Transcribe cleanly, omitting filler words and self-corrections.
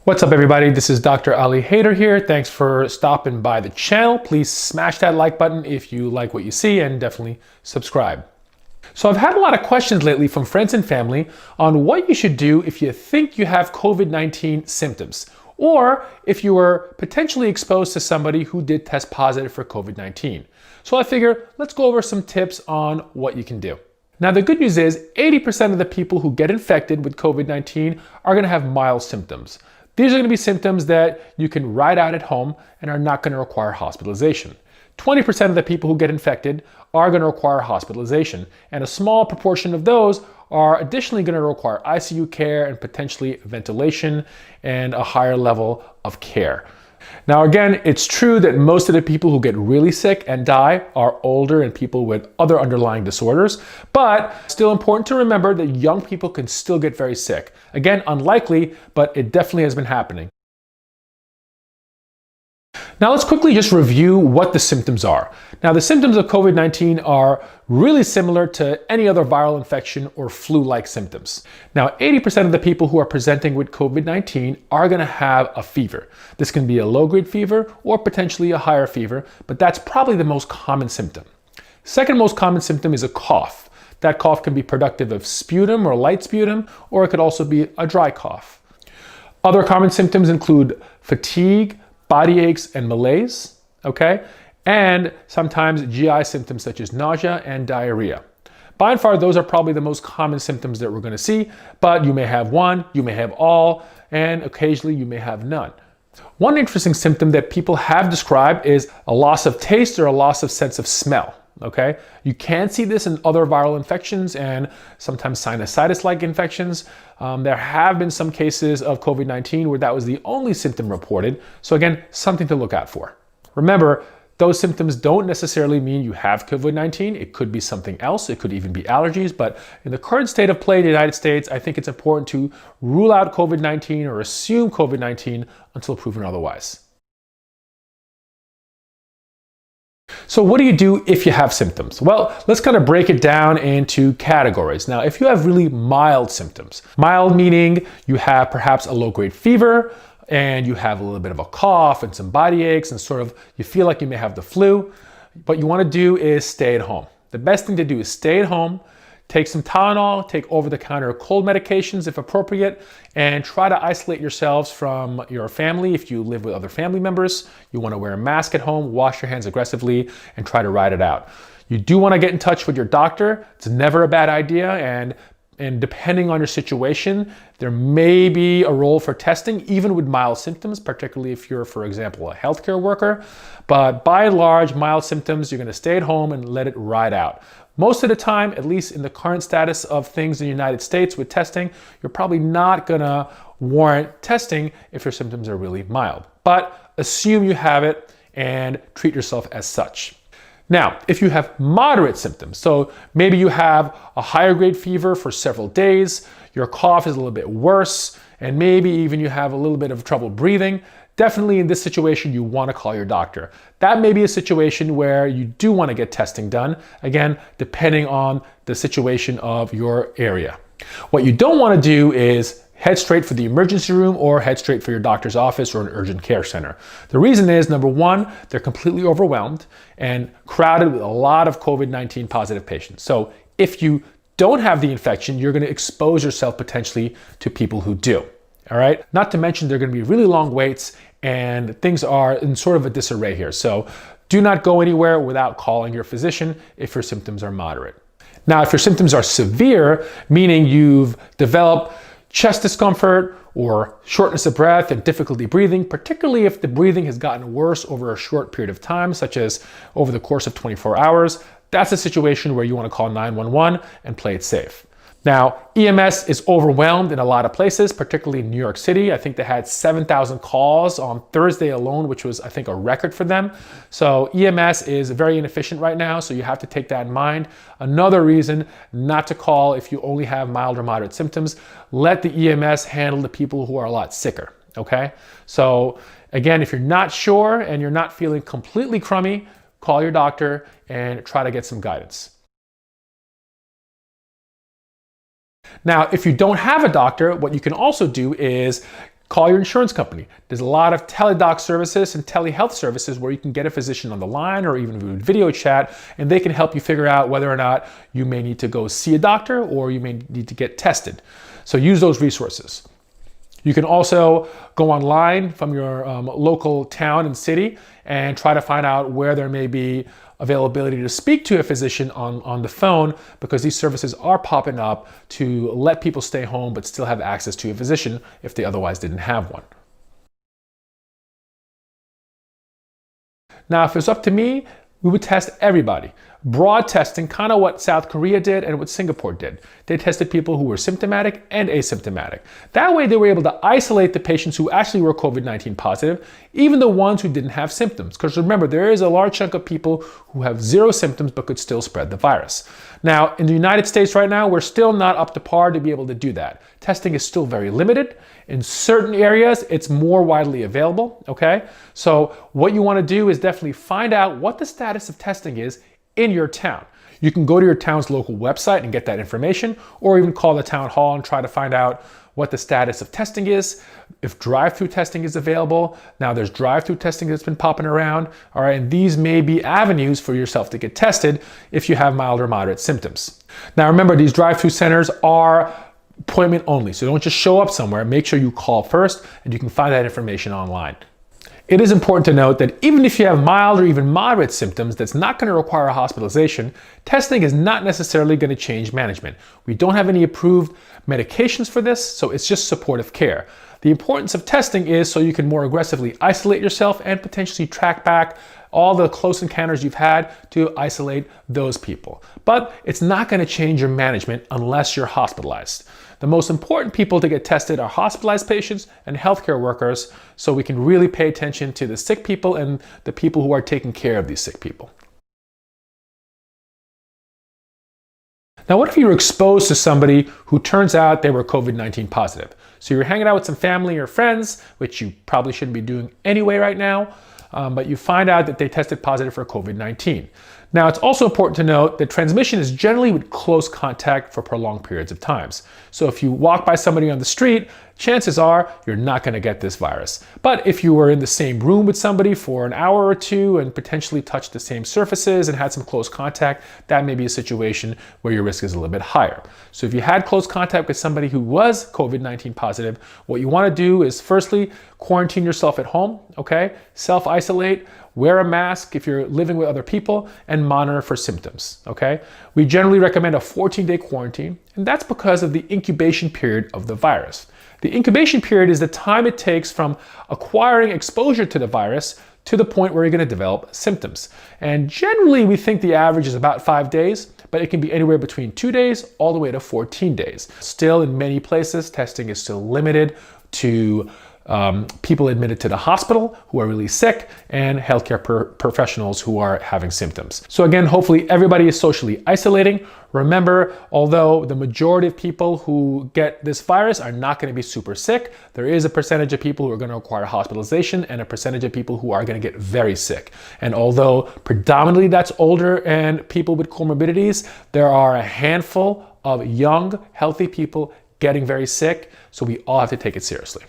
What's up everybody, this is Dr. Ali Haider here. Thanks for stopping by the channel. Please smash that like button if you like what you see and definitely subscribe. So I've had a lot of questions lately from friends and family on what you should do if you think you have COVID-19 symptoms or if you were potentially exposed to somebody who did test positive for COVID-19. So I figure let's go over some tips on what you can do. Now the good news is 80% of the people who get infected with COVID-19 are going to have mild symptoms. These are going to be symptoms that you can ride out at home and are not going to require hospitalization. 20% of the people who get infected are going to require hospitalization, and a small proportion of those are additionally going to require ICU care and potentially ventilation and a higher level of care. Now again, it's true that most of the people who get really sick and die are older and people with other underlying disorders, but still important to remember that young people can still get very sick. Again, unlikely, but it definitely has been happening. Now let's quickly just review what the symptoms are. Now the symptoms of COVID-19 are really similar to any other viral infection or flu-like symptoms. Now 80% of the people who are presenting with COVID-19 are going to have a fever. This can be a low-grade fever or potentially a higher fever, but that's probably the most common symptom. Second most common symptom is a cough. That cough can be productive of sputum or light sputum, or it could also be a dry cough. Other common symptoms include fatigue, body aches and malaise, okay? And sometimes GI symptoms such as nausea and diarrhea. By and far, those are probably the most common symptoms that we're going to see, but you may have one, you may have all, and occasionally you may have none. One interesting symptom that people have described is a loss of taste or a loss of sense of smell. Okay, you can see this in other viral infections and sometimes sinusitis-like infections. There have been some cases of COVID-19 where that was the only symptom reported. So again, something to look out for. Remember, those symptoms don't necessarily mean you have COVID-19. It could be something else. It could even be allergies. But in the current state of play in the United States, I think it's important to rule out COVID-19 or assume COVID-19 until proven otherwise. So what do you do if you have symptoms? Well, let's kind of break it down into categories. Now, if you have really mild symptoms, mild meaning you have perhaps a low-grade fever and you have a little bit of a cough and some body aches and sort of you feel like you may have the flu, what you want to do is stay at home. The best thing to do is stay at home, take some Tylenol, take over-the-counter cold medications if appropriate, and try to isolate yourselves from your family. If you live with other family members, you want to wear a mask at home, wash your hands aggressively, and try to ride it out. You do want to get in touch with your doctor. It's never a bad idea, and depending on your situation, there may be a role for testing, even with mild symptoms, particularly if you're, for example, a healthcare worker. But by and large, mild symptoms, you're going to stay at home and let it ride out. Most of the time, at least in the current status of things in the United States with testing, you're probably not going to warrant testing if your symptoms are really mild. But assume you have it and treat yourself as such. Now, if you have moderate symptoms, so maybe you have a higher grade fever for several days, your cough is a little bit worse, and maybe even you have a little bit of trouble breathing, definitely in this situation, you want to call your doctor. That may be a situation where you do want to get testing done, again, depending on the situation of your area. What you don't want to do is head straight for the emergency room or head straight for your doctor's office or an urgent care center. The reason is, number one, they're completely overwhelmed and crowded with a lot of COVID-19 positive patients. So if you don't have the infection, you're going to expose yourself potentially to people who do. All right. Not to mention there are going to be really long waits and things are in sort of a disarray here. So do not go anywhere without calling your physician if your symptoms are moderate. Now, if your symptoms are severe, meaning you've developed chest discomfort or shortness of breath and difficulty breathing, particularly if the breathing has gotten worse over a short period of time, such as over the course of 24 hours, that's a situation where you want to call 911 and play it safe. Now, EMS is overwhelmed in a lot of places, particularly in New York City. I think they had 7,000 calls on Thursday alone, which was, I think, a record for them. So EMS is very inefficient right now, so you have to take that in mind. Another reason not to call if you only have mild or moderate symptoms, let the EMS handle the people who are a lot sicker, okay? So again, if you're not sure and you're not feeling completely crummy, call your doctor and try to get some guidance. Now, if you don't have a doctor, what you can also do is Call your insurance company. There's a lot of teledoc services and telehealth services where you can get a physician on the line or even video chat, and they can help you figure out whether or not you may need to go see a doctor or you may need to get tested. So use those resources. You can also go online from your local town and city and try to find out where there may be availability to speak to a physician on the phone, because these services are popping up to let people stay home but still have access to a physician if they otherwise didn't have one. Now, if it's up to me, we would test everybody. Broad testing, kind of what South Korea did and what Singapore did. They tested people who were symptomatic and asymptomatic. That way they were able to isolate the patients who actually were COVID-19 positive, even the ones who didn't have symptoms. Because remember, there is a large chunk of people who have zero symptoms but could still spread the virus. Now, in the United States right now, we're still not up to par to be able to do that. Testing is still very limited. In certain areas, it's more widely available, okay? So what you want to do is definitely find out what the status of testing is in your town. You can go to your town's local website and get that information, or even call the town hall and try to find out what the status of testing is, if drive-through testing is available. Now there's drive-through testing that's been popping around, all right, and these may be avenues for yourself to get tested if you have mild or moderate symptoms. Now remember, these drive-through centers are appointment only, so don't just show up somewhere. Make sure you call first, and you can find that information online. It is important to note that even if you have mild or even moderate symptoms that's not going to require a hospitalization, testing is not necessarily going to change management. We don't have any approved medications for this, so it's just supportive care. The importance of testing is so you can more aggressively isolate yourself and potentially track back all the close encounters you've had to isolate those people. But it's not going to change your management unless you're hospitalized. The most important people to get tested are hospitalized patients and healthcare workers, so we can really pay attention to the sick people and the people who are taking care of these sick people. Now, what if you were exposed to somebody who turns out they were COVID-19 positive? So you're hanging out with some family or friends, which you probably shouldn't be doing anyway right now, but you find out that they tested positive for COVID-19. Now, it's also important to note that transmission is generally with close contact for prolonged periods of times. So if you walk by somebody on the street, chances are you're not going to get this virus. But if you were in the same room with somebody for an hour or two and potentially touched the same surfaces and had some close contact, that may be a situation where your risk is a little bit higher. So if you had close contact with somebody who was COVID-19 positive, what you want to do is firstly quarantine yourself at home, okay? Self-isolate, wear a mask if you're living with other people, and monitor for symptoms, okay? We generally recommend a 14-day quarantine, and that's because of the incubation period of the virus. The incubation period is the time it takes from acquiring exposure to the virus to the point where you're going to develop symptoms. And generally, we think the average is about 5 days, but it can be anywhere between 2 days all the way to 14 days. Still, in many places, testing is still limited to people admitted to the hospital who are really sick and healthcare professionals who are having symptoms. So again, hopefully everybody is socially isolating. Remember, although the majority of people who get this virus are not going to be super sick, there is a percentage of people who are going to require hospitalization and a percentage of people who are going to get very sick. And although predominantly that's older and people with comorbidities, there are a handful of young, healthy people getting very sick. So we all have to take it seriously.